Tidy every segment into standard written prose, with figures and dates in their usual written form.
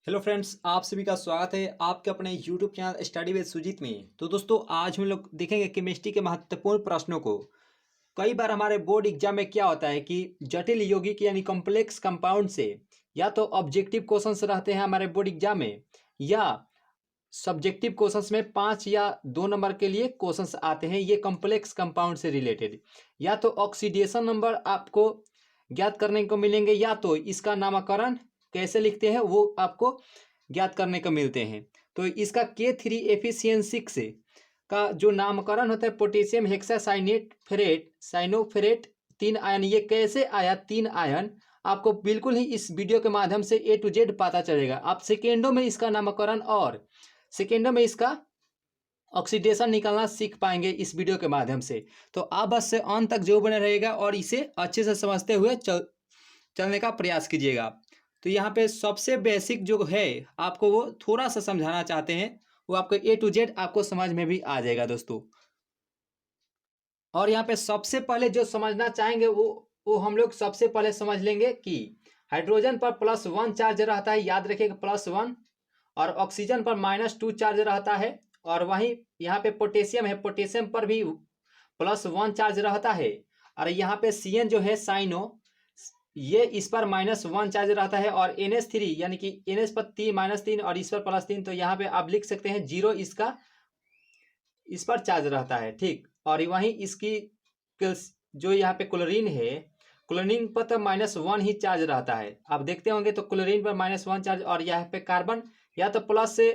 Hello friends, आप सभी का स्वागत है आपके अपने YouTube channel study with Sujeet में। तो दोस्तों, आज हम लोग देखेंगे केमिस्ट्री के महत्वपूर्ण प्रश्नों को। कई बार हमारे बोर्ड एग्जाम में क्या होता है कि जटिल यौगिक यानी कॉम्प्लेक्स कंपाउंड से या तो ऑब्जेक्टिव क्वेश्चंस रहते हैं हमारे बोर्ड एग्जाम में, या सब्जेक्टिव क्वेश्चंस में 5 या 2 नंबर के लिए क्वेश्चंस आते हैं ये कॉम्प्लेक्स कंपाउंड से रिलेटेड। या तो ऑक्सीडेशन नंबर आपको ज्ञात करने को मिलेंगे, या तो इसका नामकरण कैसे लिखते हैं वो आपको ज्ञात करने को मिलते हैं। तो इसका K3 एफिशिएंसिक्स का जो नामकरण होता है पोटेशियम हेक्सासाइनेट फेरेट साइनोफेरेट 3 आयन, ये कैसे आया 3 आयन, आपको बिल्कुल ही इस वीडियो के माध्यम से A to Z पता चलेगा। आप सेकेंडों में इसका नामकरण और सेकेंडों में इसका ऑक्सीडेशन निकालना सीख पाएंगे इस वीडियो के माध्यम से। तो आप बस से अंत तक जो बने रहेगा और इसे अच्छे से समझते हुए चलने का प्रयास कीजिएगा। तो यहाँ पे सबसे बेसिक जो है आपको वो थोड़ा सा समझाना चाहते हैं, वो आपको A to Z आपको समझ में भी आ जाएगा दोस्तों। और यहाँ पे सबसे पहले जो समझना चाहेंगे वो हम लोग सबसे पहले समझ लेंगे कि हाइड्रोजन पर +1 चार्ज रहता है, याद रखिएगा +1, और ऑक्सीजन पर -2 चार्ज रहता है। और वहीं यहाँ पे पोटेशियम है, पोटेशियम पर भी +1 चार्ज रहता है। और यहाँ पे CN जो है साइनो, ये इस पर -1 चार्ज रहता है। और NH3 यानी कि NH पर -3 और इस पर +3, तो यहाँ पे आप लिख सकते हैं 0 इसका इस पर चार्ज रहता है, ठीक। और वहीं इसकी जो यहाँ पे क्लोरीन है, क्लोरीन पर तो -1 ही चार्ज रहता है। आप देखते होंगे तो क्लोरीन पर -1 चार्ज, और यहाँ पे कार्बन या तो प्लस से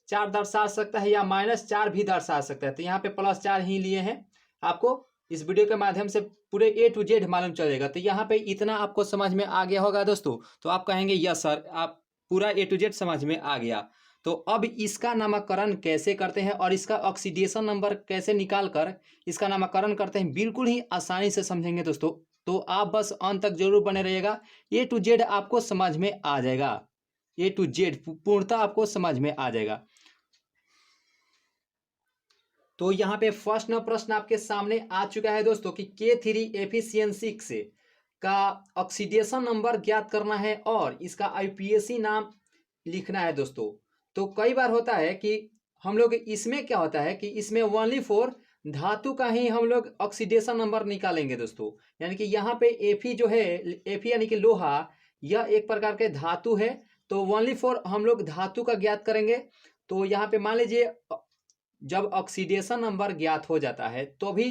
4 दर्शा सकता है या -4 भी दर्शा सकता है। तो यहाँ पे +4 ही लिए हैं। आपको इस वीडियो के माध्यम से पूरे A to Z मालूम चलेगा। तो यहाँ पे इतना आपको समझ में आ गया होगा दोस्तों। तो आप कहेंगे यस सर, आप पूरा A to Z समझ में आ गया। तो अब इसका नामकरण कैसे करते हैं और इसका ऑक्सीडेशन नंबर कैसे निकाल कर इसका नामकरण करते हैं, बिल्कुल ही आसानी से समझेंगे दोस्तों। तो आप बस अंत तक जरूर बने रहिएगा, A to Z आपको समझ में आ जाएगा। A to Z पूर्णतः आपको समझ में आ जाएगा। तो यहाँ पे फर्स्ट न प्रश्न आपके सामने आ चुका है दोस्तों कि K3 एफिशिएंसिक्स का ऑक्सीडेशन नंबर ज्ञात करना है और इसका IUPAC नाम लिखना है दोस्तों। तो कई बार होता है कि हम लोग इसमें क्या होता है कि इसमें ओनली फॉर धातु का ही हम लोग ऑक्सीडेशन नंबर निकालेंगे दोस्तों। यानी कि यहाँ पे Fe जो है, Fe यानी कि लोहा, यह एक प्रकार के धातु है। तो ओनली फॉर हम लोग धातु का ज्ञात करेंगे। तो यहाँ पे मान लीजिए जब ऑक्सीडेशन नंबर ज्ञात हो जाता है तो भी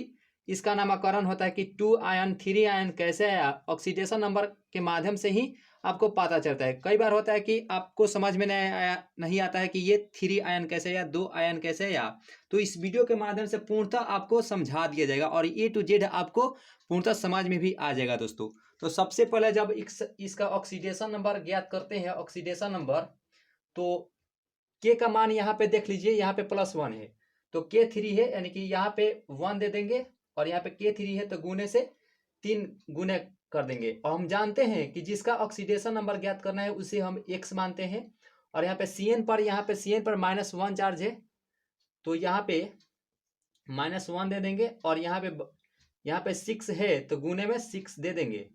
इसका नामकरण होता है कि 2 आयन 3 आयन कैसे आया, ऑक्सीडेशन नंबर के माध्यम से ही आपको पता चलता है। कई बार होता है कि आपको समझ में नहीं आता है कि ये 3 आयन कैसे या 2 आयन कैसे या, तो इस वीडियो के माध्यम से पूर्णतः आपको समझा दिया जाएगा और A to Z आपको पूर्णतः समझ में भी आ जाएगा दोस्तों। तो सबसे पहले जब इसका ऑक्सीडेशन नंबर ज्ञात करते हैं, ऑक्सीडेशन नंबर, तो के का मान यहाँ पे देख लीजिए, यहाँ पे +1 है तो K3 है, यानी कि यहाँ पे 1 दे देंगे। और यहाँ पे K3 है तो गुने से 3 गुने कर देंगे। और हम जानते हैं कि जिसका ऑक्सीडेशन नंबर ज्ञात करना है उसे हम x मानते हैं। और यहाँ पे CN पर -1 चार्ज है, तो यहाँ पे -1 दे देंगे। और यहाँ पे 6 है तो गुने में 6 दे देंगे।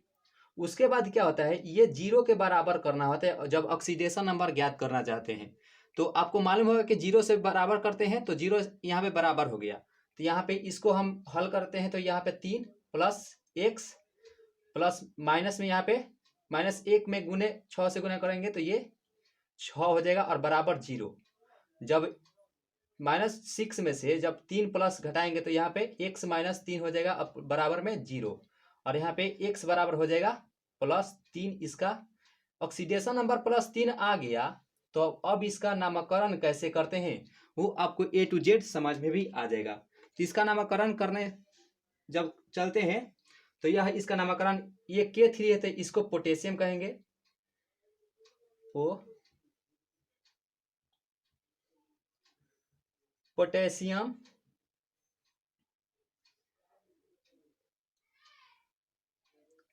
उसके बाद क्या होता है, ये 0 के बराबर करना होता है जब ऑक्सीडेशन नंबर ज्ञात करना चाहते हैं। तो आपको मालूम होगा कि 0 से बराबर करते हैं तो 0 यहाँ पे बराबर हो गया। तो यहाँ पे इसको हम हल करते हैं तो यहाँ पे 3 प्लस x प्लस माइनस में यहाँ पे -1 में गुने 6 से गुना करेंगे तो ये 6 हो जाएगा और बराबर 0। जब -6 में से जब 3 प्लस घटाएंगे तो यहाँ पे x -3 हो जाएगा अब बराबर में 0। और यहाँ पे x बराबर हो जाएगा +3। इसका ऑक्सीडेशन नंबर +3 आ गया। तो अब इसका नामकरण कैसे करते हैं वो आपको A to Z समझ में भी आ जाएगा। तो इसका नामकरण करने जब चलते हैं तो यह इसका नामकरण, ये K3 है तो इसको पोटेशियम कहेंगे, ओ पोटेशियम।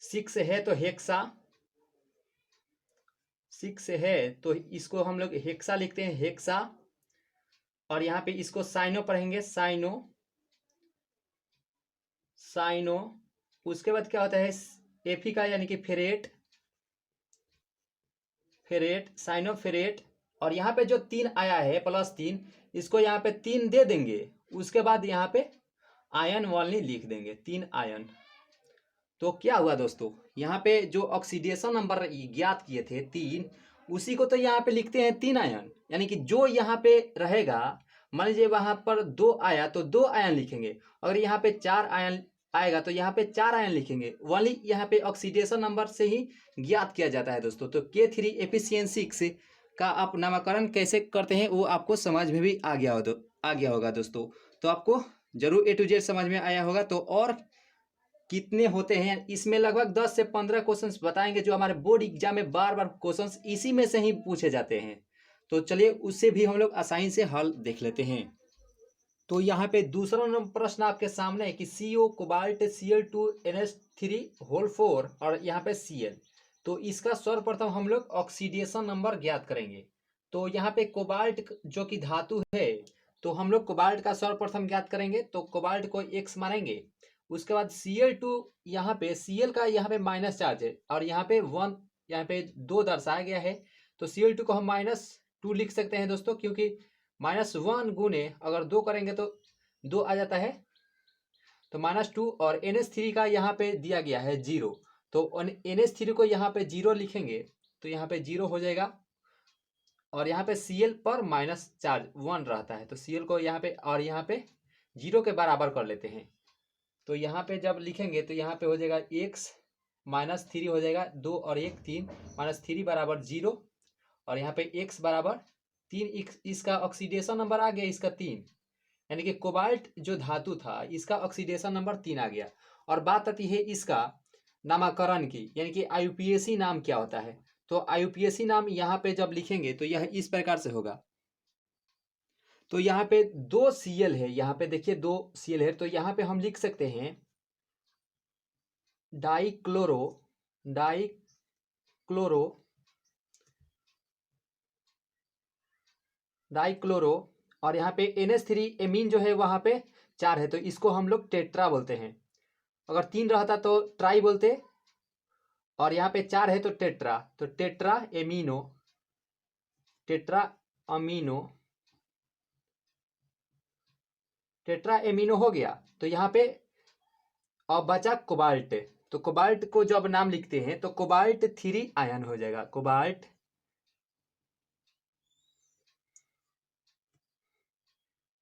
6 है तो हेक्सा, 6 है तो इसको हम लोग हेक्सा लिखते हैं, हेक्सा। और यहाँ पे इसको साइनो पढ़ेंगे, साइनो साइनो। उसके बाद क्या होता है Fe का, यानी कि फेरेट, फेरेट, साइनोफेरेट, और यहाँ पे जो 3 आया है +3, इसको यहाँ पे 3 दे देंगे। उसके बाद यहाँ पे आयन वाली लिख देंगे, 3 आयन। तो क्या हुआ दोस्तों, यहाँ पे जो ऑक्सीडेशन नंबर ज्ञात किए थे 3, उसी को तो यहाँ पे लिखते हैं 3 आयन। यानी कि जो यहाँ पे रहेगा, मान लीजिए वहां पर 2 आया तो 2 आयन लिखेंगे। अगर यहाँ पे 4 आयन आएगा तो यहाँ पे 4 आयन लिखेंगे। वाली यहाँ पे ऑक्सीडेशन नंबर से ही ज्ञात किया जाता है दोस्तों। तो K3Fe का आप नामकरण कैसे करते हैं वो आपको समझ में भी आ गया होगा दोस्तों। तो आपको जरूर A to Z समझ में आया होगा। तो और कितने होते हैं, इसमें लगभग 10 से 15 क्वेश्चंस बताएंगे जो हमारे बोर्ड एग्जाम में बार बार क्वेश्चंस इसी में से ही पूछे जाते हैं। तो चलिए उससे भी हम लोग आसानी से हल देख लेते हैं। तो यहाँ पे दूसरा प्रश्न आपके सामने है कि CO कोबाल्ट Cl2NH3 और यहाँ पे Cl। तो इसका सर्वप्रथम हम लोग ऑक्सीडेशन नंबर ज्ञात करेंगे। तो यहाँ पे कोबाल्ट जो कि धातु है, तो हम लोग कोबाल्ट का सर्वप्रथम ज्ञात करेंगे। तो कोबाल्ट को X मानेंगे। उसके बाद Cl2, यहाँ पे Cl का यहाँ पे माइनस चार्ज है और यहाँ पे 1, यहाँ पे 2 दर्शाया गया है। तो Cl2 को हम -2 लिख सकते हैं दोस्तों, क्योंकि -1 गुने अगर 2 करेंगे तो 2 आ जाता है। तो -2 और NH3 का यहाँ पे दिया गया है 0। तो NH3 को यहाँ पे 0 लिखेंगे तो यहाँ पे 0 हो जाएगा। और यहाँ पे Cl पर माइनस चार्ज 1 रहता है। तो Cl को यहाँ पे और यहाँ पे 0 के बराबर कर लेते हैं। तो यहाँ पे जब लिखेंगे तो यहाँ पे हो जाएगा x -3 हो जाएगा, 2 और 1 3, -3 बराबर 0 और यहाँ पे x बराबर 3। इसका ऑक्सीडेशन नंबर आ गया इसका 3, यानी कि कोबाल्ट जो धातु था इसका ऑक्सीडेशन नंबर 3 आ गया। और बात आती है इसका नामकरण की, यानी कि IUPAC नाम क्या होता है। तो IUPAC नाम यहाँ पे जब लिखेंगे तो यह इस प्रकार से होगा। तो यहाँ पे 2 Cl है, यहाँ पे देखिए 2 Cl है। तो यहाँ पे हम लिख सकते हैं डाइक्लोरो और यहाँ पे NH3 एमीन जो है वहाँ पे 4 है, तो इसको हम लोग टेट्रा बोलते हैं। अगर 3 रहता तो ट्राई बोलते, और यहाँ पे 4 है तो टेट्रा। तो टेट्रा एमिनो हो गया। तो यहाँ पे अब बचा कोबाल्ट। तो कोबाल्ट को जब नाम लिखते हैं तो कोबाल्ट 3 आयन हो जाएगा, कोबाल्ट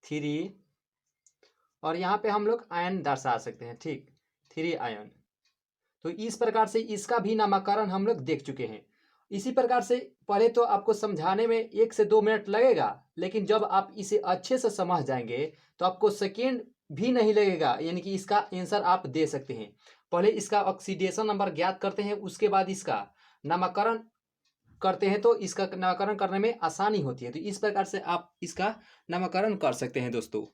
3। और यहाँ पे हम लोग आयन दर्शा सकते हैं, ठीक, 3 आयन। तो इस प्रकार से इसका भी नामकरण हम लोग देख चुके हैं। इसी प्रकार से पहले तो आपको समझाने में 1 से 2 मिनट लगेगा, लेकिन जब आप इसे अच्छे से समझ जाएंगे तो आपको सेकेंड भी नहीं लगेगा, यानी कि इसका आंसर आप दे सकते हैं। पहले इसका ऑक्सीडेशन नंबर ज्ञात करते हैं, उसके बाद इसका नामकरण करते हैं, तो इसका नामकरण करने में आसानी होती है। तो इस प्रकार से आप इसका नामकरण कर सकते हैं दोस्तों।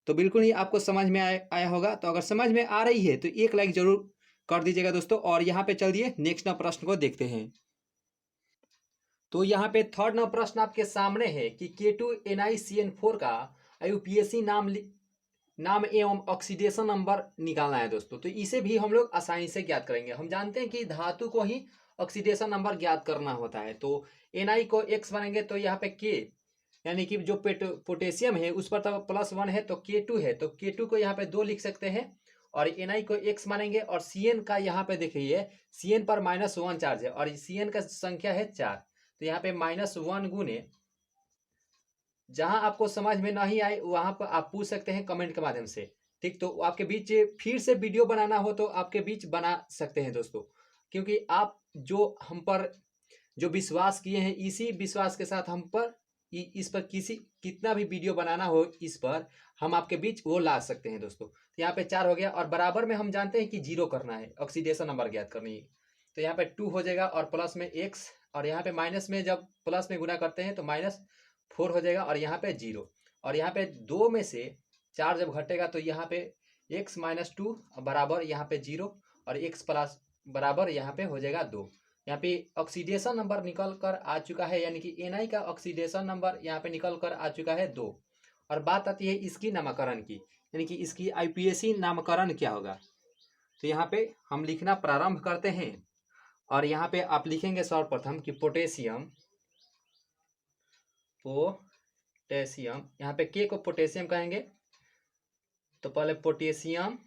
तो बिल्कुल ही आपको समझ में आया होगा। तो अगर समझ में आ रही है तो एक लाइक जरूर कर दीजिएगा दोस्तों। और यहाँ पे चल दिए नेक्स्ट प्रश्न को देखते हैं। तो यहाँ पे थर्ड प्रश्न आपके सामने है कि K2NiCN4 का IUPAC नाम एवं ऑक्सीडेशन नंबर निकालना है दोस्तों। तो इसे भी हम लोग आसानी से ज्ञात करेंगे। हम जानते हैं कि धातु को ही ऑक्सीडेशन नंबर ज्ञात करना होता है। तो Na को x बनेंगे तो यहाँ पे K, यानी कि जो पोटेशियम है उस पर तो +1 है, तो K2 है, तो K2 को यहाँ पे 2 लिख सकते हैं। और Na को x मानेंगे। और Cn का यहाँ पे देखिए Cn पर -1 चार्ज है और Cn का संख्या है 4। तो यहाँ पे -1 गुने, जहां आपको समझ में नहीं आए वहां पर आप पूछ सकते हैं कमेंट के माध्यम से, ठीक। तो आपके बीच फिर से वीडियो बनाना हो तो आपके बीच बना सकते हैं दोस्तों, क्योंकि आप जो हम पर जो विश्वास किए हैं, इसी विश्वास के साथ हम पर इस पर कितना भी वीडियो बनाना हो इस पर हम आपके बीच वो ला सकते हैं दोस्तों। तो यहाँ पे 4 हो गया और बराबर में हम जानते हैं कि 0 करना है, ऑक्सीडेशन नंबर ज्ञात करनी है। तो यहाँ पे 2 हो जाएगा और प्लस में x, और यहाँ पे माइनस में जब प्लस में गुना करते हैं तो -4 हो जाएगा और यहाँ पे 0। और यहाँ पे 2 में से 4 जब घटेगा तो यहाँ पे x -2 बराबर यहाँ पे 0 और x प्लस बराबर यहाँ पे हो जाएगा 2। यहाँ पे ऑक्सीडेशन नंबर निकल कर आ चुका है, यानी कि Na का ऑक्सीडेशन नंबर यहाँ पे निकल कर आ चुका है 2। और बात आती है इसकी नामकरण की, यानी कि इसकी IUPAC नामकरण क्या होगा। तो यहाँ पे हम लिखना प्रारंभ करते हैं और यहाँ पे आप लिखेंगे सर्वप्रथम कि पोटेशियम पोटेशियम, यहाँ पे के को पोटेशियम कहेंगे, तो पहले पोटेशियम,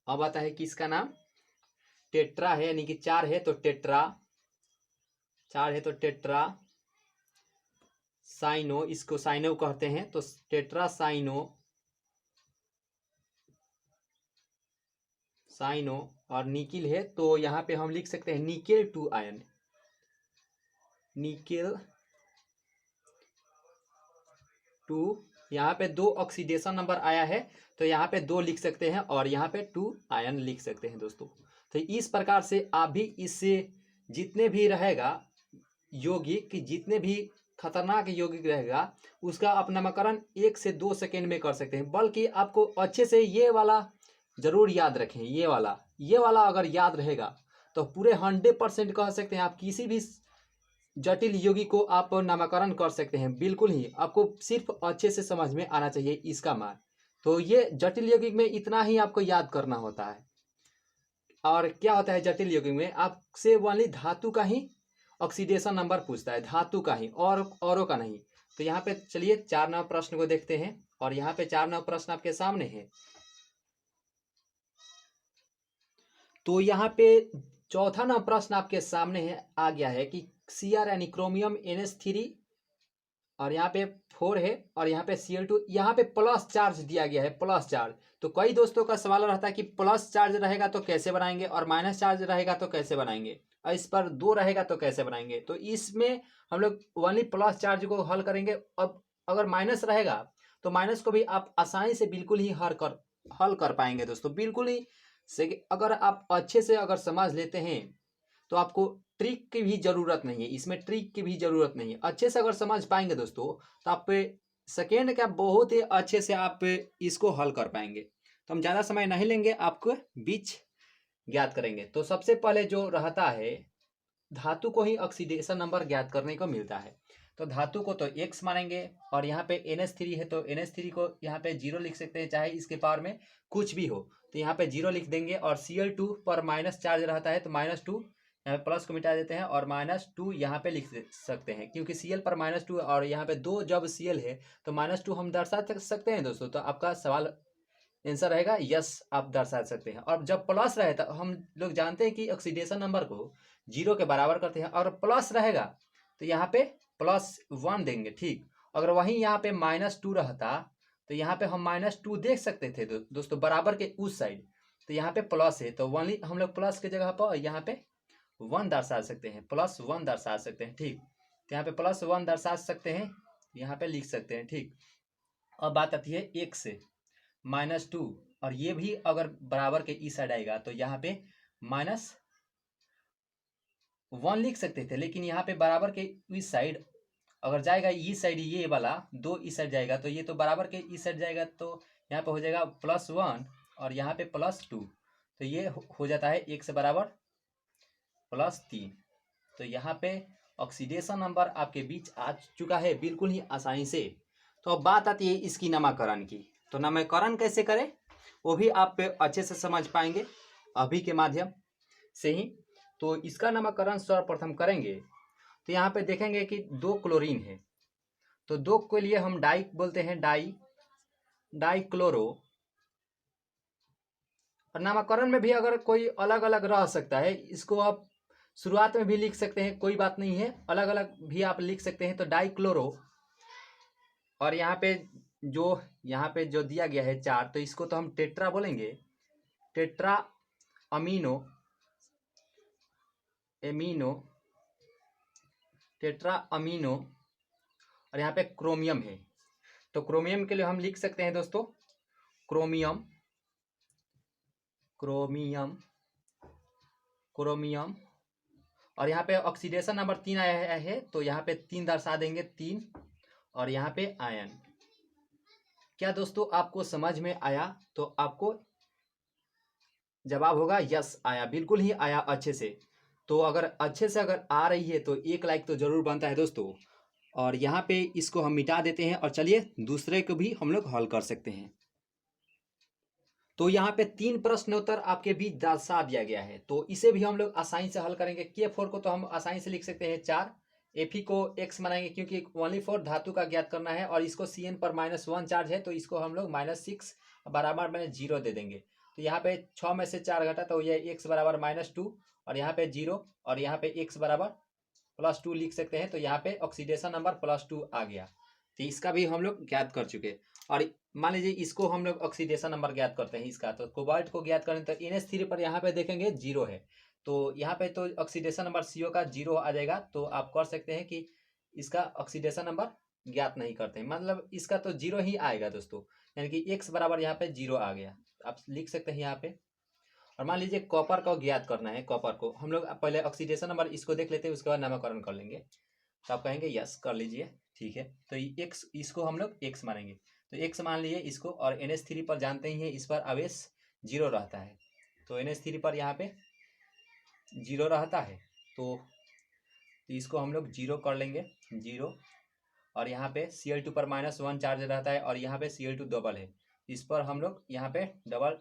अब आता है किसका नाम, टेट्रा है, यानी कि 4 है तो टेट्रा, 4 है तो टेट्रा साइनो, इसको साइनो कहते हैं, तो टेट्रा साइनो, साइनो। और निकिल है तो यहाँ पे हम लिख सकते हैं निकेल 2 आयन, निकेल 2, यहाँ पे 2 ऑक्सीडेशन नंबर आया है तो यहाँ पे 2 लिख सकते हैं और यहाँ पे 2 आयन लिख सकते हैं दोस्तों। तो इस प्रकार से आप भी इससे जितने भी रहेगा यौगिक, जितने भी खतरनाक यौगिक रहेगा उसका आप नामकरण 1 से 2 सेकेंड में कर सकते हैं। बल्कि आपको अच्छे से ये वाला जरूर याद रखें, ये वाला अगर याद रहेगा तो पूरे 100% कह सकते हैं आप किसी भी जटिल यौगिक को आप नामकरण कर सकते हैं। बिल्कुल ही आपको सिर्फ अच्छे से समझ में आना चाहिए इसका मान। तो ये जटिल यौगिक में इतना ही आपको याद करना होता है। और क्या होता है जटिल यौगिक में, आपसे वाली धातु का ही ऑक्सीडेशन नंबर पूछता है, धातु का ही, और औरों का नहीं। तो यहाँ पे चलिए 4 नंबर प्रश्न को देखते हैं, और यहाँ पे 4 नंबर प्रश्न आपके सामने है। तो यहाँ पे चौथा नंबर प्रश्न आपके सामने है, आ गया है कि Cr यानी क्रोमियम NH3, और यहाँ पे 4 है, और यहाँ पे Cl2, यहाँ पे प्लस चार्ज दिया गया है, प्लस चार्ज। तो कई दोस्तों का सवाल रहता है कि प्लस चार्ज रहेगा तो कैसे बनाएंगे, और माइनस चार्ज रहेगा तो कैसे बनाएंगे, और इस पर 2 रहेगा तो कैसे बनाएंगे। तो इसमें हम लोग ओनली प्लस चार्ज को हल करेंगे। अब अगर माइनस रहेगा तो माइनस को भी आप आसानी से बिल्कुल ही हल कर पाएंगे दोस्तों, बिल्कुल ही से। अगर आप अच्छे से अगर समझ लेते हैं तो आपको ट्रिक की भी जरूरत नहीं है, इसमें ट्रिक की भी जरूरत नहीं है। अच्छे से अगर समझ पाएंगे दोस्तों तो आप सेकेंड का बहुत ही अच्छे से आप इसको हल कर पाएंगे। तो हम ज़्यादा समय नहीं लेंगे, आपको बीच ज्ञात करेंगे। तो सबसे पहले जो रहता है, धातु को ही ऑक्सीडेशन नंबर ज्ञात करने को मिलता है। तो धातु को तो x मानेंगे, और यहाँ पे NH3 है तो NH3 को यहाँ पे 0 लिख सकते हैं, चाहे इसके पावर में कुछ भी हो तो यहाँ पे 0 लिख देंगे। और Cl2 पर माइनस चार्ज रहता है तो -2, यहाँ पे प्लस को मिटा देते हैं और -2 यहाँ पे लिख सकते हैं, क्योंकि Cl पर -2 और यहाँ पे 2 जब Cl है तो -2 हम दर्शा सकते हैं दोस्तों। तो आपका सवाल आंसर रहेगा यस, आप दर्शा सकते हैं। और जब प्लस रहे तो हम लोग जानते हैं कि ऑक्सीडेशन नंबर को 0 के बराबर करते हैं, और प्लस रहेगा तो यहाँ पे +1 देंगे, ठीक। अगर वहीं यहाँ पे -2 रहता तो यहाँ पे हम -2 देख सकते थे दोस्तों, बराबर के उस साइड। तो यहाँ पे प्लस है तो वन हम लोग प्लस के जगह पर यहाँ पे 1 दर्शा सकते हैं, +1 दर्शा सकते हैं, ठीक। तो यहाँ पे +1 दर्शा सकते हैं, यहाँ पे लिख सकते हैं, ठीक। अब बात आती है 1 से -2, और ये भी अगर बराबर के इस साइड आएगा तो यहाँ पे -1 लिख सकते थे, लेकिन यहाँ पे बराबर के इस साइड अगर जाएगा, इस साइड ये वाला 2 इस साइड जाएगा तो ये तो बराबर के इस साइड जाएगा, तो यहाँ पे हो जाएगा +1 और यहाँ पे +2, तो ये हो जाता है 1 से बराबर +3। तो यहाँ पे ऑक्सीडेशन नंबर आपके बीच आ चुका है बिल्कुल ही आसानी से। तो अब बात आती है इसकी नामकरण की। तो नामकरण कैसे करें वो भी आप अच्छे से समझ पाएंगे अभी के माध्यम से ही। तो इसका नामकरण सर्वप्रथम करेंगे तो यहाँ पे देखेंगे कि 2 क्लोरीन है, तो 2 के लिए हम डाई बोलते हैं, डाई क्लोरो। और नामकरण में भी अगर कोई अलग अलग रह सकता है, इसको आप शुरुआत में भी लिख सकते हैं, कोई बात नहीं है, अलग अलग भी आप लिख सकते हैं। तो डाई क्लोरो, और यहाँ पे जो दिया गया है 4, तो इसको तो हम टेट्रा बोलेंगे, टेट्रा अमीनो, टेट्रा अमीनो। और यहाँ पे क्रोमियम है, तो क्रोमियम के लिए हम लिख सकते हैं दोस्तों क्रोमियम, और यहाँ पे ऑक्सीडेशन नंबर 3 आया है तो यहाँ पे 3 दर्शा देंगे, 3, और यहाँ पे आयन। क्या दोस्तों आपको समझ में आया? तो आपको जवाब होगा यस, आया, बिल्कुल ही आया अच्छे से। तो अगर अच्छे से अगर आ रही है तो 1 लाइक तो जरूर बनता है दोस्तों। और यहाँ पे इसको हम मिटा देते हैं, और चलिए दूसरे को भी हम लोग हल कर सकते हैं। तो यहाँ पे 3 प्रश्न उत्तर आपके बीच दर्शा दिया गया है, तो इसे भी हम लोग आसानी से हल करेंगे। K4 को तो हम आसानी से लिख सकते हैं 4, Fe को x मानेंगे क्योंकि ओनली फॉर धातु का ज्ञात करना है और इसको Cn पर -1 चार्ज है तो इसको हम लोग -6 बराबर में 0 दे देंगे। तो यहाँ पे 6 में से 4 घटा तो ये x बराबर -2 और यहाँ पे 0 और यहाँ पे x बराबर +2 लिख सकते हैं। तो यहाँ पे ऑक्सीडेशन नंबर +2 आ गया। तो इसका भी हम लोग ज्ञात कर चुके। और मान लीजिए इसको हम लोग ऑक्सीडेशन नंबर ज्ञात करते हैं इसका, तो कोबाल्ट को ज्ञात करें तो NH3 पर यहाँ पे देखेंगे 0 है, तो यहाँ पे तो ऑक्सीडेशन नंबर CO का 0 आ जाएगा। तो आप कर सकते हैं कि इसका ऑक्सीडेशन नंबर ज्ञात नहीं करते हैं, मतलब इसका तो 0 ही आएगा दोस्तों, यानी कि x बराबर यहाँ पे 0 आ गया। आप लिख सकते हैं यहाँ पे। और मान लीजिए कॉपर को ज्ञात करना है, कॉपर को हम लोग पहले ऑक्सीडेशन नंबर इसको देख लेते हैं, उसके बाद नामकरण कर लेंगे। तो आप कहेंगे यस कर लीजिए, ठीक है। तो x इसको हम लोग x मानेंगे, तो x मान लिए इसको। और NH3 पर जानते ही हैं इस पर आवेश 0 रहता है, तो NH3 पर यहाँ पे 0 रहता है, तो इसको हम लोग 0 कर लेंगे, 0। और यहाँ पे Cl2 पर -1 चार्ज रहता है और यहाँ पे Cl2 डबल है, इस पर हम लोग यहाँ पे डबल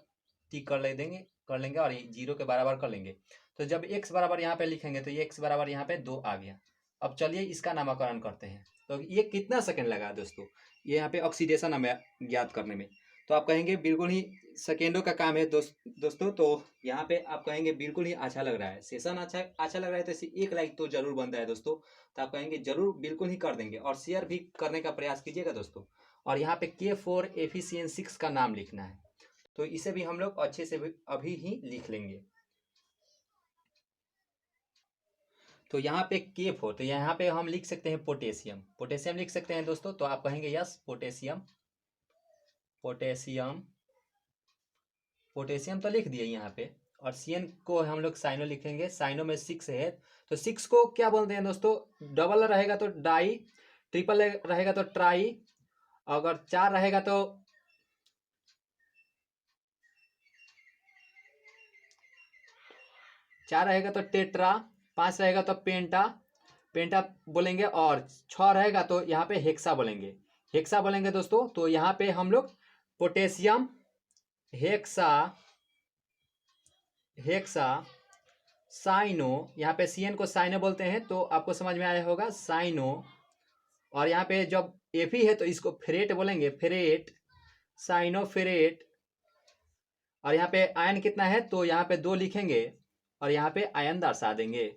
टिक कर लेंगे और 0 के बराबर कर लेंगे। तो जब x बराबर यहाँ पे लिखेंगे तो ये x बराबर यहाँ पे 2 आ गया। अब चलिए इसका नामकरण करते हैं। तो ये कितना सेकंड लगा दोस्तों, ये यहाँ पे ऑक्सीडेशन हमें ज्ञात करने में। तो आप कहेंगे बिल्कुल ही सेकेंडों का काम है दोस्तों। तो यहाँ पे आप कहेंगे बिल्कुल ही अच्छा लग रहा है, सेशन अच्छा लग रहा है, तो इसे 1 लाइक तो जरूर बनता है दोस्तों। तो आप कहेंगे जरूर बिल्कुल ही कर देंगे और शेयर भी करने का प्रयास कीजिएगा दोस्तों। और यहाँ पे K4 Fe-CN6 का नाम लिखना है, तो इसे भी हम लोग अच्छे से अभी ही लिख लेंगे। तो यहाँ पे K4, तो यहाँ पे हम लिख सकते हैं पोटेशियम, पोटेशियम लिख सकते हैं दोस्तों। तो आप कहेंगे यस पोटेशियम, पोटेशियम, पोटेशियम तो लिख दिए यहाँ पे। और Cn को हम लोग साइनो लिखेंगे, साइनो में 6 है, तो 6 को क्या बोलते हैं दोस्तों, डबल रहेगा तो डाई, ट्रिपल रहेगा तो ट्राई, अगर 4 रहेगा तो 4 रहेगा तो टेट्रा, 5 रहेगा तो पेंटा, पेंटा बोलेंगे, और 6 रहेगा तो यहाँ पे हेक्सा बोलेंगे, हेक्सा बोलेंगे दोस्तों। तो यहाँ पे हम लोग पोटेशियम हेक्सा, हेक्सा साइनो, यहाँ पे Cn को साइनो बोलते हैं, तो आपको समझ में आया होगा साइनो। और यहाँ पे जब Fe है तो इसको फेरेट बोलेंगे, फेरेट, साइनो फेरेट। और यहाँ पे आयन कितना है तो यहाँ पे 2 लिखेंगे और यहाँ पे आयन दर्शा देंगे।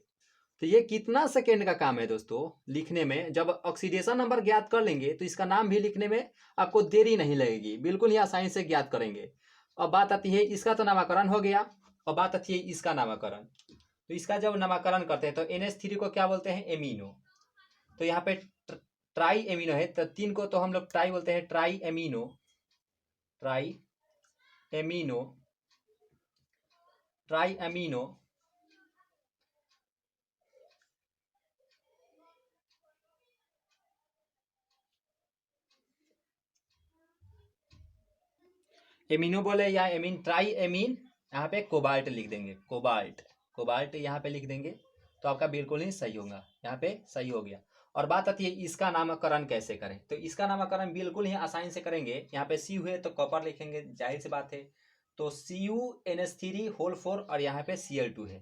तो ये कितना सेकेंड का काम है दोस्तों लिखने में। जब ऑक्सीडेशन नंबर ज्ञात कर लेंगे तो इसका नाम भी लिखने में आपको देरी नहीं लगेगी, बिल्कुल ही आसानी से ज्ञात करेंगे। अब बात आती है इसका, तो नामकरण हो गया। अब बात आती है इसका नामकरण। तो इसका जब नामकरण करते हैं तो NH3 को क्या बोलते हैं, एमिनो। तो यहाँ पे ट्राई एमिनो है, तो 3 को तो हम लोग ट्राई बोलते हैं, try amino, try amino, try amino. Amino बोले या एमीन, ट्राई एमीन, यहाँ पे कोबाल्ट लिख देंगे, कोबाल्ट, कोबाल्ट यहाँ पे लिख देंगे, तो आपका बिल्कुल ही सही होगा, यहाँ पे सही हो गया। और बात आती है इसका नामकरण कैसे करें। तो इसका नामकरण बिल्कुल ही आसानी से करेंगे। यहाँ पे Cu है तो कॉपर लिखेंगे, जाहिर सी बात है। तो CuNH3 और यहाँ पे Cl2 है,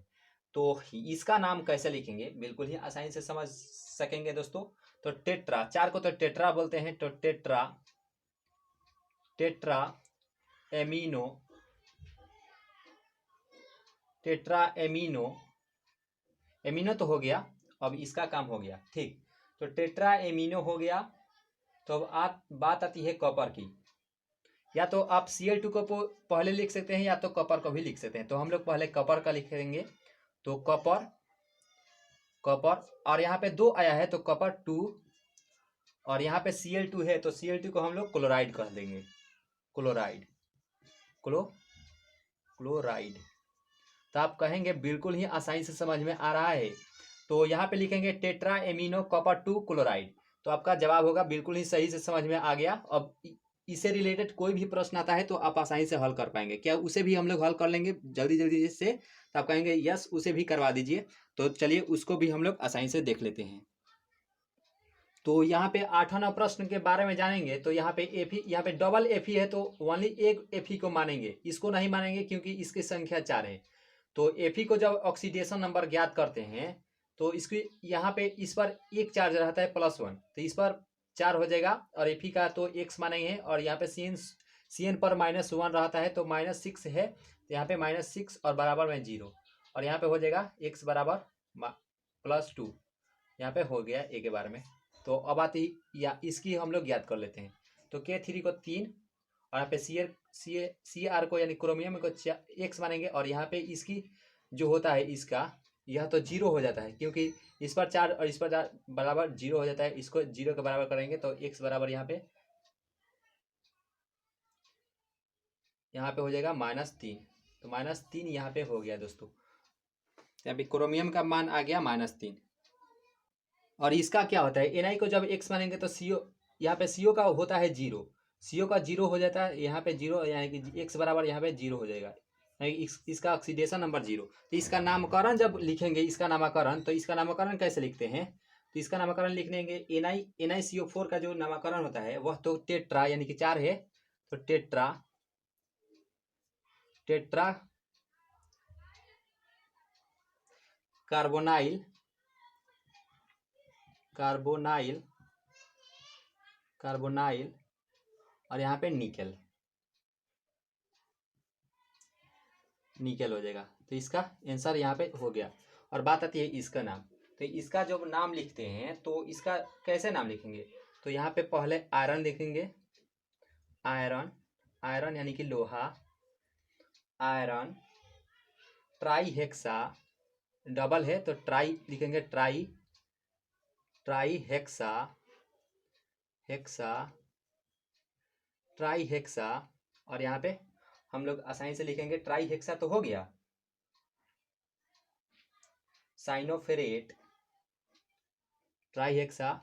तो इसका नाम कैसे लिखेंगे बिल्कुल ही आसानी से समझ सकेंगे दोस्तों। तो टेट्रा, 4 को तो टेट्रा बोलते हैं, तो tetra, tetra amino, tetra amino, amino तो हो गया। अब इसका काम हो गया, ठीक। तो टेट्रा एमिनो हो गया। तो अब बात आती है कॉपर की। या तो आप Cl2 को पहले लिख सकते हैं या तो कॉपर को भी लिख सकते हैं। तो हम लोग पहले कॉपर का लिखेंगे, तो कॉपर, कॉपर, और यहाँ पे 2 आया है तो कॉपर 2, और यहाँ पे Cl2 है तो Cl2 को हम लोग क्लोराइड कह देंगे, क्लोराइड, क्लोराइड। तो आप कहेंगे बिल्कुल ही आसानी से समझ में आ रहा है। तो यहाँ पे लिखेंगे टेट्रा एमिनो कॉपर 2 क्लोराइड। तो आपका जवाब होगा बिल्कुल ही सही से समझ में आ गया। अब इससे रिलेटेड कोई भी प्रश्न आता है तो आप आसानी से हल कर पाएंगे क्या, उसे भी हम लोग हल कर लेंगे जल्दी जल्दी से। तो आप कहेंगे यस उसे भी करवा दीजिए। तो चलिए उसको भी हम लोग आसानी से देख लेते हैं। तो यहाँ पे 8वां प्रश्न के बारे में जानेंगे। तो यहाँ पे Fe, यहाँ पे डबल Fe है तो ओनली एक Fe को मानेंगे, इसको नहीं मानेंगे क्योंकि इसकी संख्या 4 है। तो Fe को जब ऑक्सीडेशन नंबर ज्ञात करते हैं तो इसकी यहाँ पे इस पर एक चार्ज रहता है +1, तो इस पर 4 हो जाएगा और Fe का तो x मानेंगे और यहाँ पे Cn पर -1 रहता है तो -6 है, तो यहाँ पे -6 और बराबर में 0 और यहाँ पे हो जाएगा x बराबर +2, यहाँ पे हो गया ए के बारे में। तो अब आती या इसकी हम लोग ज्ञात कर लेते हैं। तो K3 को 3 और यहाँ पे Cr को यानी क्रोमियम को x मानेंगे और यहाँ पे इसकी जो होता है इसका यह तो 0 हो जाता है क्योंकि इस पर 4 और इस पर 4 बराबर 0 हो जाता है। इसको 0 के बराबर करेंगे तो x बराबर यहाँ पे हो जाएगा -3, तो -3 यहाँ पे हो गया दोस्तों। यहाँ पे क्रोमियम का मान आ गया -3 और इसका क्या होता है Na को जब x मानेंगे तो CO यहाँ पे CO का होता है 0, CO का 0 हो जाता है यहाँ पे 0 यानी कि x बराबर यहाँ पे 0 हो जाएगा, इसका ऑक्सीडेशन नंबर 0। तो इसका नामकरण जब लिखेंगे, इसका नामकरण, तो इसका नामकरण कैसे लिखते हैं, तो इसका नामकरण लिख लेंगे NiCO4 का जो नामकरण होता है वह तो टेट्रा यानी कि 4 है, तो टेट्रा कार्बोनाइल और यहाँ पे निकेल हो जाएगा। तो इसका आंसर यहाँ पे हो गया। और बात आती है इसका नाम, तो इसका जब नाम लिखते हैं तो इसका कैसे नाम लिखेंगे, तो यहाँ पे पहले आयरन लिखेंगे, आयरन यानी कि लोहा, आयरन, ट्राई हेक्सा, डबल है तो ट्राई लिखेंगे, ट्राई हेक्सा और यहाँ पे हम लोग आसानी से लिखेंगे ट्राई हेक्सा तो हो गया। साइनोफेरेट, ट्राई हेक्सा,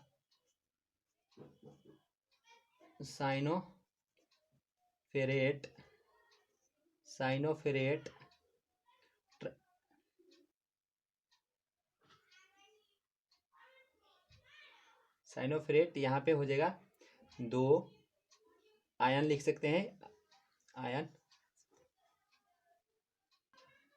साइनोफेरेट यहाँ पे हो जाएगा 2 आयन लिख सकते हैं, आयन।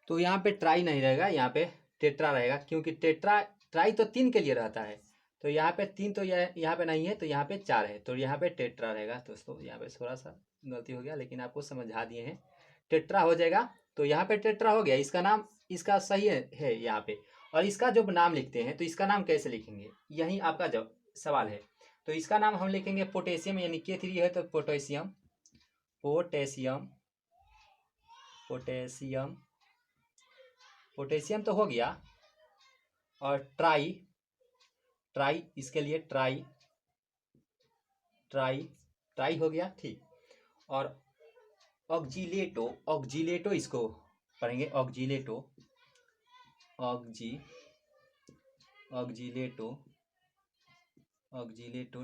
तो यहाँ पे ट्राई नहीं रहेगा, यहाँ पे टेट्रा रहेगा क्योंकि ट्राई तो 3 के लिए रहता है, तो यहाँ पे 3 तो यहाँ पे नहीं है, तो यहाँ पे 4 है, तो यहाँ पे टेट्रा रहेगा। दोस्तों यहाँ पे थोड़ा सा गलती हो गया लेकिन आपको समझा दिए हैं, टेट्रा हो जाएगा। तो यहाँ पे टेट्रा हो गया, इसका नाम इसका सही है यहाँ पे। और इसका जब नाम लिखते हैं तो इसका नाम कैसे लिखेंगे, यही आपका जब सवाल है। तो इसका नाम हम लिखेंगे पोटेशियम, यानी K3 है तो पोटेशियम तो हो गया। और ट्राई इसके लिए ट्राई हो गया, ठीक। और ऑक्जीलेटो इसको पढ़ेंगे, ऑक्जीलेटो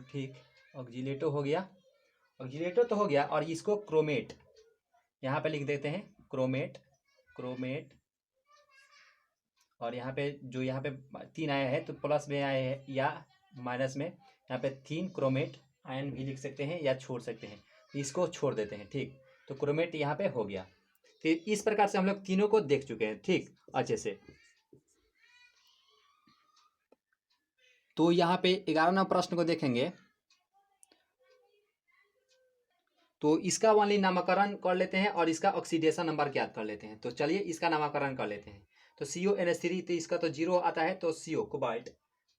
ठीक, ऑक्जीलेटो हो गया, ऑक्जीलेटो तो हो गया। और इसको क्रोमेट यहाँ पे लिख देते हैं, क्रोमेट और यहाँ पे जो यहाँ पे 3 आया है तो प्लस में आया है या माइनस में, यहाँ पे 3 क्रोमेट आयन भी लिख सकते हैं या छोड़ सकते हैं, इसको छोड़ देते हैं, ठीक। तो क्रोमेट यहाँ पे हो गया। तो इस प्रकार से हम लोग तीनों को देख चुके हैं, ठीक, अच्छे से। तो यहाँ पे 11वां प्रश्न को देखेंगे, तो इसका वाली नामकरण कर लेते हैं और इसका ऑक्सीडेशन नंबर ज्ञात कर लेते हैं। तो चलिए इसका नामकरण कर लेते हैं। तो CONH3, तो इसका तो 0 आता है, तो CO कोबाल्ट।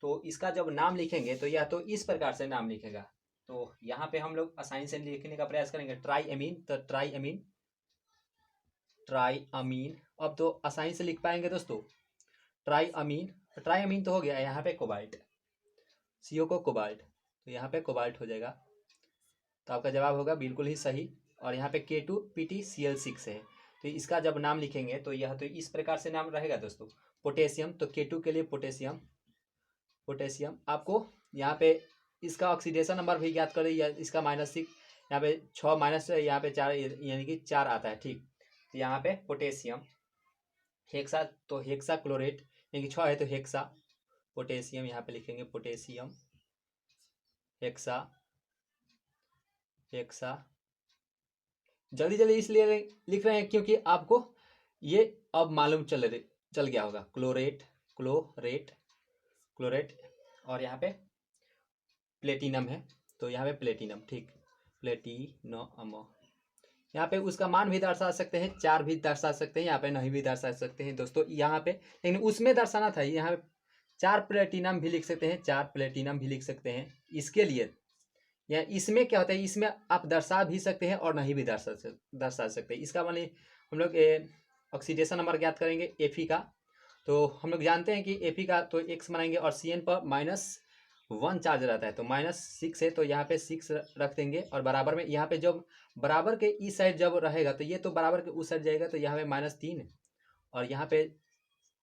तो इसका जब नाम लिखेंगे तो यह तो इस प्रकार से नाम लिखेगा। तो यहाँ पे हम लोग आसानी से लिखने का प्रयास करेंगे, ट्राई अमीन, तो ट्राई अमीन। अब तो आसानी से लिख पाएंगे दोस्तों, ट्राई अमीन तो हो गया। यहाँ पे कोबाल्ट, CO को कोबाल्ट, तो यहाँ पे कोबाल्ट हो जाएगा। तो आपका जवाब होगा बिल्कुल ही सही। और यहाँ पे K2PtCl6 है। तो इसका जब नाम लिखेंगे तो यह तो इस प्रकार से नाम रहेगा दोस्तों, पोटेशियम, तो K2 के लिए पोटेशियम। आपको यहाँ पे इसका ऑक्सीडेशन नंबर भी ज्ञात करें, या इसका -6, यहाँ पे 6 माइनस, यहाँ पे 4 यानी कि 4 आता है, ठीक। तो यहाँ पे पोटेशियम, हेक्सा, तो हेक्सा क्लोरेट यानी कि 6 है तो हेक्सा पोटेशियम, यहाँ पे लिखेंगे पोटेशियम हेक्सा। जल्दी इसलिए लिख रहे हैं क्योंकि आपको ये अब मालूम चल गया होगा, क्लोरेट क्लोरेट, और यहाँ पे प्लेटिनम है, तो यहाँ पे प्लेटिनम, ठीक, प्लेटिनम। यहाँ पे उसका मान भी दर्शा सकते हैं, 4 भी दर्शा सकते हैं, यहाँ पे नहीं भी दर्शा सकते हैं दोस्तों यहाँ पे, लेकिन उसमें दर्शाना था, यहाँ पे 4 प्लेटिनम भी लिख सकते हैं, 4 प्लेटिनम भी लिख सकते हैं। इसके लिए या इसमें क्या होता है, इसमें आप दर्शा भी सकते हैं और नहीं भी दर्शा सकते हैं। इसका मानिए हम लोग ऑक्सीडेशन नंबर ज्ञात करेंगे Fe का, तो हम लोग जानते हैं कि Fe का तो x बनाएंगे और Cn पर -1 चार्ज रहता है, तो -6 है, तो यहाँ पे 6 रख देंगे, और बराबर में यहाँ पे जब बराबर के इस साइड जब रहेगा तो ये तो बराबर के उस साइड जाएगा, तो यहाँ पे -3, और यहाँ पे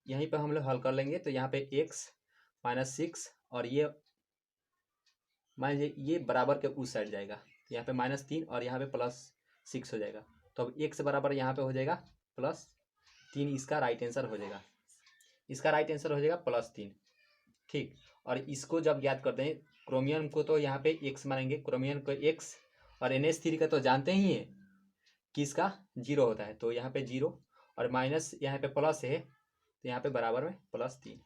यहीं पर हम लोग हल कर लेंगे, तो यहाँ पे x -6, और ये मान लीजिए ये बराबर के उस साइड जाएगा, तो यहाँ पे -3 और यहाँ पे +6 हो जाएगा, तो अब x बराबर यहाँ पे हो जाएगा +3, इसका राइट आंसर हो जाएगा, इसका राइट आंसर हो जाएगा +3, ठीक। और इसको जब ज्ञात करते हैं, क्रोमियम को तो यहाँ पे x मानेंगे, क्रोमियम को x, और NH3 का तो जानते ही हैं कि इसका 0 होता है, तो यहाँ पे 0 और माइनस यहाँ पे प्लस है, तो यहाँ पे बराबर में +3,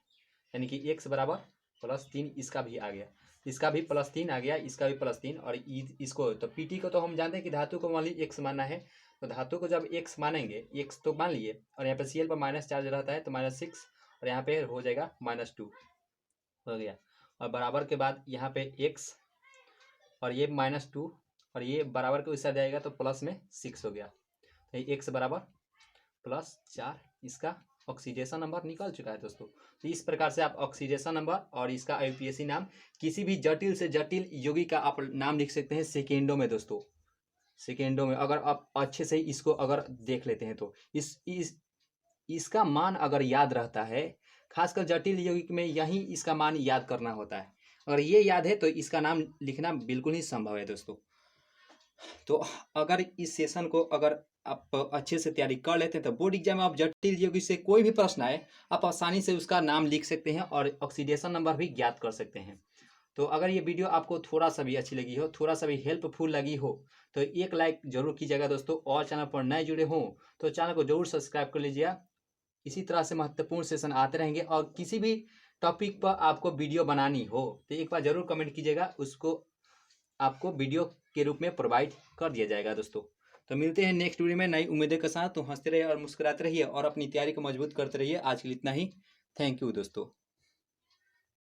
यानी कि x बराबर +3, इसका भी आ गया, इसका भी +3 आ गया, इसका भी +3, और इसको तो Pt को तो हम जानते हैं कि धातु को मान लीजिए x मानना है, तो धातु को जब x मानेंगे, x तो मान लिए, और यहाँ पे Cl पर माइनस चार्ज रहता है, तो -6, और यहाँ पे हो जाएगा -2 हो गया, और बराबर के बाद यहाँ पे x और ये -2, और ये बराबर के उस साइड जाएगा, तो प्लस में 6 हो गया, तो ये x बराबर +4, इसका ऑक्सीडेशन नंबर निकल चुका है दोस्तों। तो इस प्रकार से आप ऑक्सीडेशन नंबर और इसका IUPAC नाम, किसी भी जटिल से जटिल यौगिक का आप नाम लिख सकते हैं सेकेंडों में दोस्तों, सेकेंडों में, अगर आप अच्छे से इसको अगर देख लेते हैं तो इसका मान अगर याद रहता है, खासकर जटिल यौगिक में यही इसका मान याद करना होता है, अगर ये याद है तो इसका नाम लिखना बिल्कुल ही संभव है दोस्तों। तो अगर इस सेशन को अगर आप अच्छे से तैयारी कर लेते हैं, तो बोर्ड एग्जाम में आप जटिल यौगिक से कोई भी प्रश्न आए, आप आसानी से उसका नाम लिख सकते हैं और ऑक्सीडेशन नंबर भी ज्ञात कर सकते हैं। तो अगर ये वीडियो आपको थोड़ा सा भी अच्छी लगी हो, थोड़ा सा भी हेल्पफुल लगी हो, तो एक लाइक जरूर कीजिएगा दोस्तों, और चैनल पर नए जुड़े हों तो चैनल को जरूर सब्सक्राइब कर लीजिएगा। इसी तरह से महत्वपूर्ण सेशन आते रहेंगे, और किसी भी टॉपिक पर आपको वीडियो बनानी हो तो एक बार जरूर कमेंट कीजिएगा, उसको आपको वीडियो के रूप में प्रोवाइड कर दिया जाएगा दोस्तों। तो मिलते हैं नेक्स्ट वीडियो में नई उम्मीदों के साथ, तो हंसते रहिए और मुस्कुराते रहिए और अपनी तैयारी को मजबूत करते रहिए। आज के लिए इतना ही, थैंक यू दोस्तों।